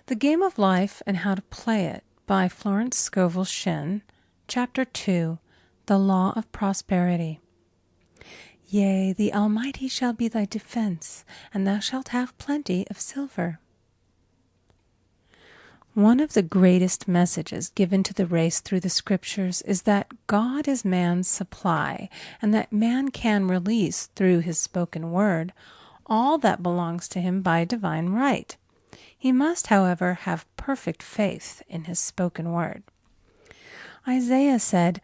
The Game of Life and How to Play It by Florence Scovel Shinn. Chapter 2. The Law of Prosperity. Yea, the Almighty shall be thy defense, and thou shalt have plenty of silver. One of the greatest messages given to the race through the Scriptures is that God is man's supply, and that man can release through his spoken word all that belongs to him by divine right. He must, however, have perfect faith in his spoken word. Isaiah said,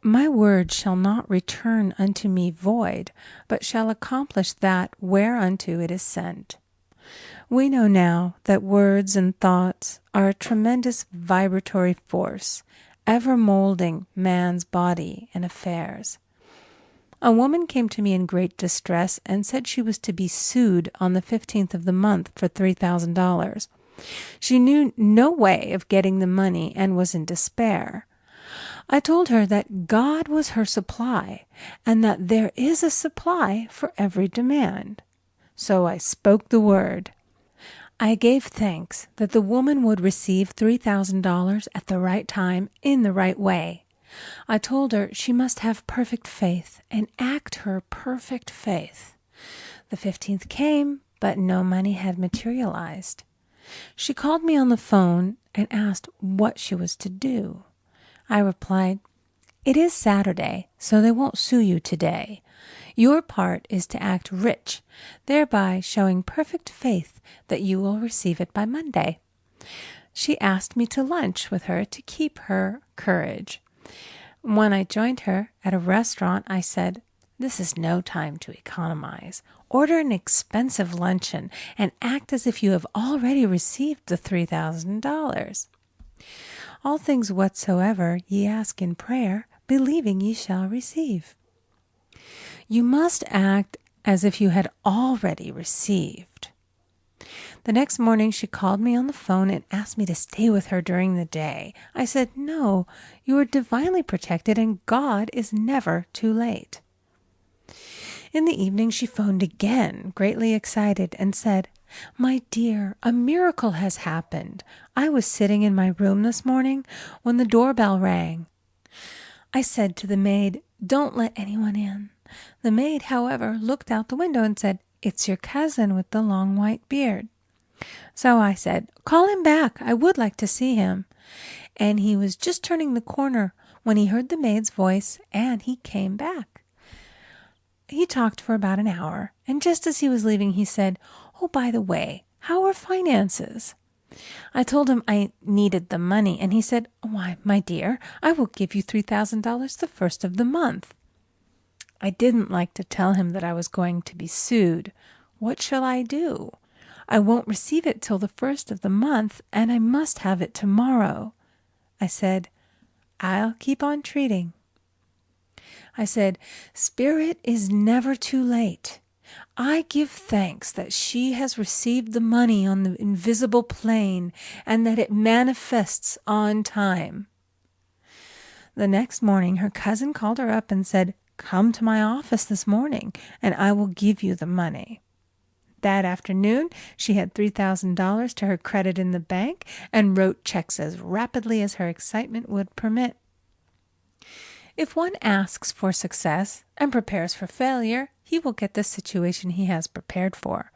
"My word shall not return unto me void, but shall accomplish that whereunto it is sent." We know now that words and thoughts are a tremendous vibratory force, ever molding man's body and affairs. A woman came to me in great distress and said she was to be sued on the 15th of the month for $3,000. She knew no way of getting the money and was in despair. I told her that God was her supply and that there is a supply for every demand. So I spoke the word. I gave thanks that the woman would receive $3,000 at the right time in the right way. I told her she must have perfect faith and act her perfect faith. The 15th came, but no money had materialized. She called me on the phone and asked what she was to do. I replied, "It is Saturday, so they won't sue you today. Your part is to act rich, thereby showing perfect faith that you will receive it by Monday." She asked me to lunch with her to keep her courage. When I joined her at a restaurant, I said, "This is no time to economize. Order an expensive luncheon and act as if you have already received the $3,000. All things whatsoever ye ask in prayer, believing ye shall receive." You must act as if you had already received. The next morning she called me on the phone and asked me to stay with her during the day. I said, "No, you are divinely protected and God is never too late." In the evening she phoned again, greatly excited, and said, "My dear, a miracle has happened. I was sitting in my room this morning when the doorbell rang. I said to the maid, 'Don't let anyone in.' The maid, however, looked out the window and said, 'It's your cousin with the long white beard.' So I said, 'Call him back. I would like to see him.' And he was just turning the corner when he heard the maid's voice, and he came back. He talked for about an hour, and just as he was leaving, he said, 'Oh, by the way, how are finances?' I told him I needed the money, and he said, 'Why, my dear, I will give you $3,000 the first of the month.' I didn't like to tell him that I was going to be sued. What shall I do? I won't receive it till the first of the month, and I must have it tomorrow. I said, 'I'll keep on treating.' I said, 'Spirit is never too late. I give thanks that she has received the money on the invisible plane and that it manifests on time.' The next morning her cousin called her up and said, 'Come to my office this morning, and I will give you the money.' That afternoon she had $3,000 to her credit in the bank and wrote checks as rapidly as her excitement would permit. If one asks for success and prepares for failure, he will get the situation he has prepared for.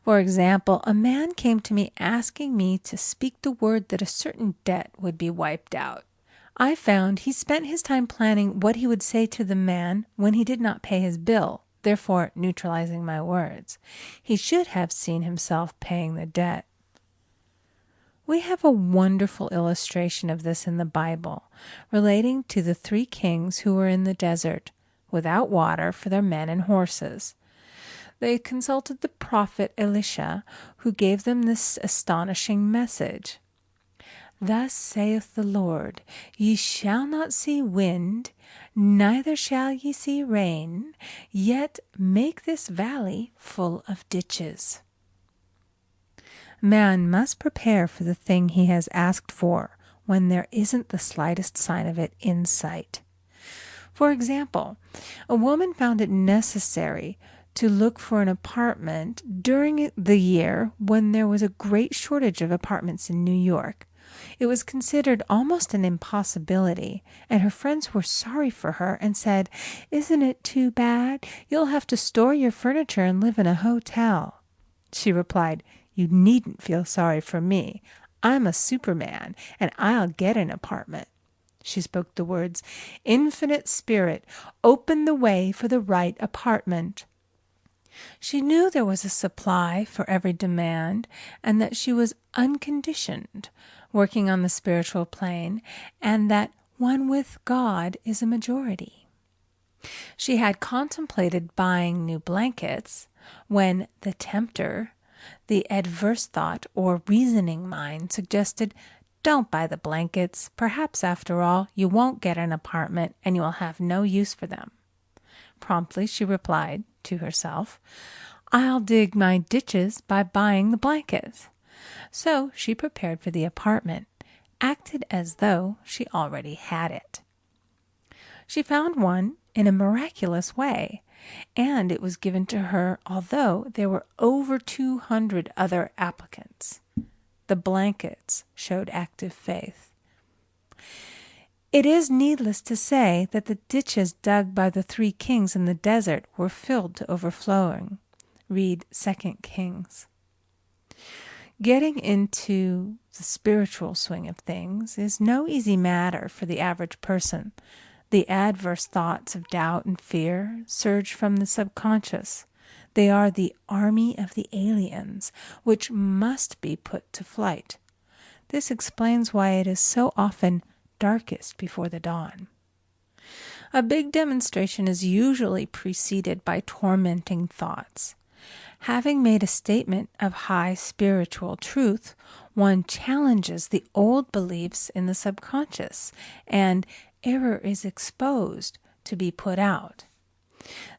For example, a man came to me asking me to speak the word that a certain debt would be wiped out. I found he spent his time planning what he would say to the man when he did not pay his bill, therefore neutralizing my words. He should have seen himself paying the debt. We have a wonderful illustration of this in the Bible, relating to the 3 kings who were in the desert, without water for their men and horses. They consulted the prophet Elisha, who gave them this astonishing message. "Thus saith the Lord, ye shall not see wind, neither shall ye see rain, yet make this valley full of ditches." Man must prepare for the thing he has asked for when there isn't the slightest sign of it in sight. For example, a woman found it necessary to look for an apartment during the year when there was a great shortage of apartments in New York. It was considered almost an impossibility, and her friends were sorry for her and said, "Isn't it too bad? You'll have to store your furniture and live in a hotel." She replied, "You needn't feel sorry for me. I'm a Superman, and I'll get an apartment." She spoke the words, "Infinite Spirit, open the way for the right apartment." She knew there was a supply for every demand, and that she was unconditioned, working on the spiritual plane, and that one with God is a majority. She had contemplated buying new blankets when the tempter, the adverse thought or reasoning mind, suggested, "Don't buy the blankets. Perhaps, after all, you won't get an apartment and you will have no use for them." Promptly she replied to herself, "I'll dig my ditches by buying the blankets." So she prepared for the apartment, acted as though she already had it. She found one in a miraculous way, and it was given to her although there were over 200 other applicants. The blankets showed active faith. It is needless to say that the ditches dug by the 3 kings in the desert were filled to overflowing. Read 2 Kings. Getting into the spiritual swing of things is no easy matter for the average person. The adverse thoughts of doubt and fear surge from the subconscious. They are the army of the aliens, which must be put to flight. This explains why it is so often darkest before the dawn. A big demonstration is usually preceded by tormenting thoughts. Having made a statement of high spiritual truth, one challenges the old beliefs in the subconscious, and error is exposed to be put out.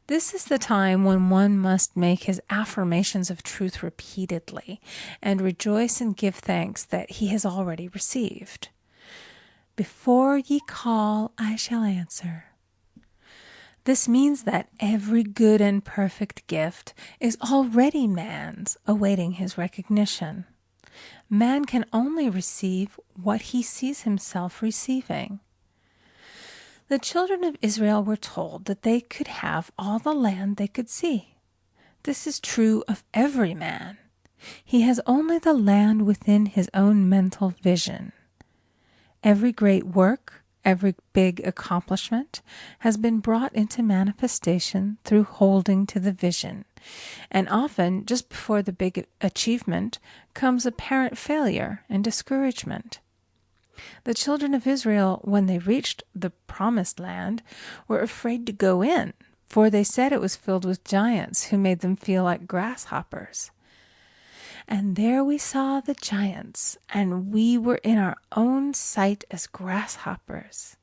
This is the time when one must make his affirmations of truth repeatedly, and rejoice and give thanks that he has already received. "Before ye call, I shall answer." This means that every good and perfect gift is already man's, awaiting his recognition. Man can only receive what he sees himself receiving. The children of Israel were told that they could have all the land they could see. This is true of every man. He has only the land within his own mental vision. Every great work, every big accomplishment has been brought into manifestation through holding to the vision, and often just before the big achievement comes apparent failure and discouragement. The children of Israel, when they reached the promised land, were afraid to go in, for they said it was filled with giants who made them feel like grasshoppers. "And there we saw the giants, and we were in our own sight as grasshoppers."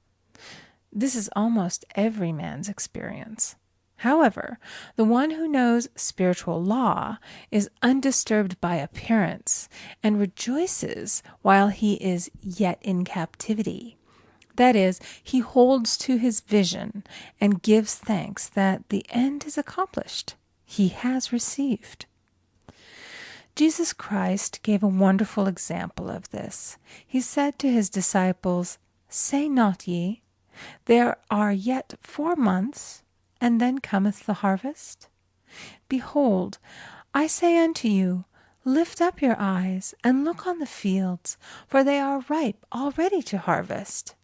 This is almost every man's experience. However, the one who knows spiritual law is undisturbed by appearance and rejoices while he is yet in captivity. That is, he holds to his vision and gives thanks that the end is accomplished. He has received. Jesus Christ gave a wonderful example of this. He said to his disciples, "Say not ye, there are yet 4 months, and then cometh the harvest? Behold, I say unto you, lift up your eyes, and look on the fields, for they are ripe already to harvest."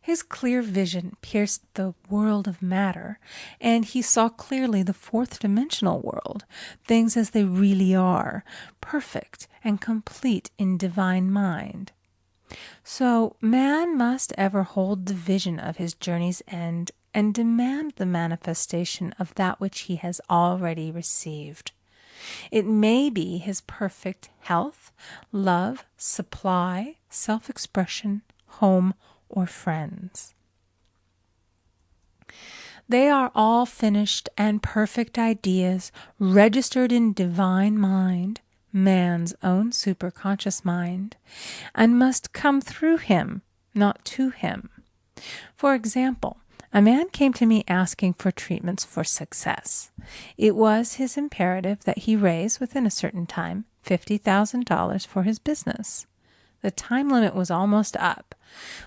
His clear vision pierced the world of matter, and he saw clearly the 4th-dimensional world, things as they really are, perfect and complete in divine mind. So man must ever hold the vision of his journey's end and demand the manifestation of that which he has already received. It may be his perfect health, love, supply, self-expression, home, or friends. They are all finished and perfect ideas registered in divine mind, man's own superconscious mind, and must come through him, not to him. For example, A man came to me asking for treatments for success. It was his imperative that he raise, within a certain time, $50,000 for his business. The time limit was almost up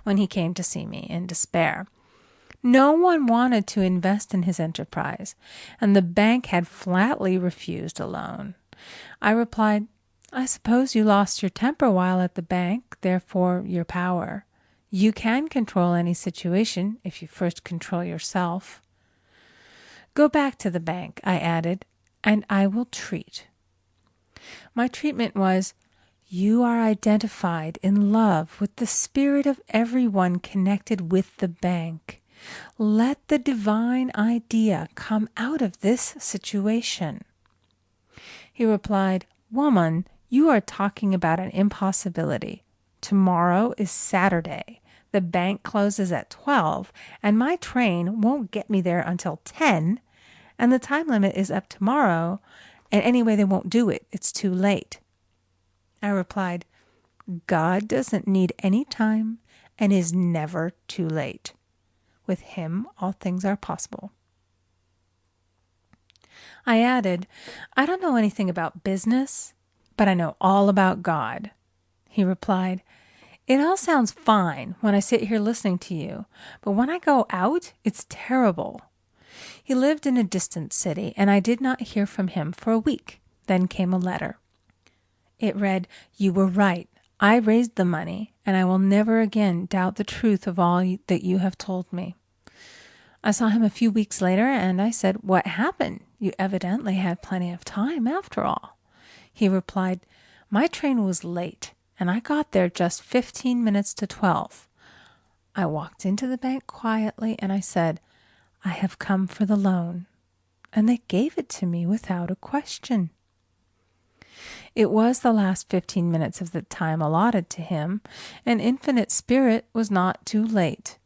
when he came to see me in despair. No one wanted to invest in his enterprise, and the bank had flatly refused a loan. I replied, "I suppose you lost your temper while at the bank, therefore your power. You can control any situation if you first control yourself." "Go back to the bank," I added, "and I will treat." My treatment was, "You are identified in love with the spirit of everyone connected with the bank. Let the divine idea come out of this situation." He replied, "Woman, you are talking about an impossibility. Tomorrow is Saturday. The bank closes at 12, and my train won't get me there until 10, and the time limit is up tomorrow, and anyway, they won't do it. It's too late." I replied, "God doesn't need any time and is never too late. With him, all things are possible." I added, "I don't know anything about business, but I know all about God." He replied, "It all sounds fine when I sit here listening to you, but when I go out, it's terrible." He lived in a distant city, and I did not hear from him for a week. Then came a letter. It read, "You were right. I raised the money, and I will never again doubt the truth of all that you have told me." I saw him a few weeks later, and I said, "What happened? You evidently had plenty of time after all." He replied, "My train was late, and I got there just 15 minutes to 12. I walked into the bank quietly, and I said, 'I have come for the loan.' And they gave it to me without a question." It was the last 15 minutes of the time allotted to him, and Infinite Spirit was not too late.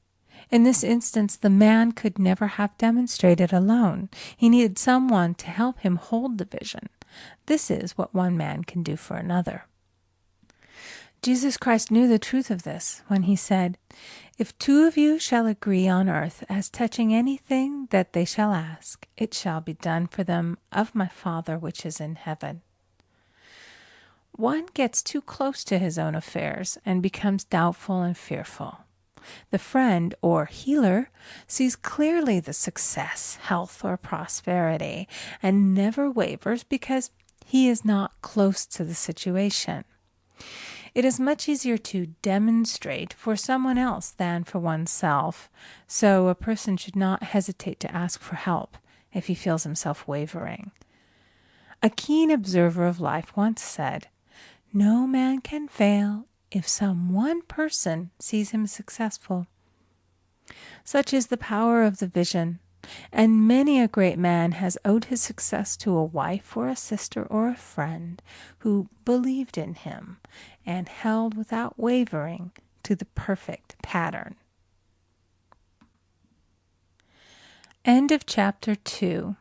In this instance, the man could never have demonstrated alone. He needed someone to help him hold the vision. This is what one man can do for another. Jesus Christ knew the truth of this when he said, "If two of you shall agree on earth as touching anything that they shall ask, it shall be done for them of my Father which is in heaven." One gets too close to his own affairs and becomes doubtful and fearful. The friend or healer sees clearly the success, health, or prosperity, and never wavers because he is not close to the situation. It is much easier to demonstrate for someone else than for oneself, so a person should not hesitate to ask for help if he feels himself wavering. A keen observer of life once said, "No man can fail if some one person sees him successful." Such is the power of the vision, and many a great man has owed his success to a wife or a sister or a friend who believed in him and held without wavering to the perfect pattern. End of chapter 2.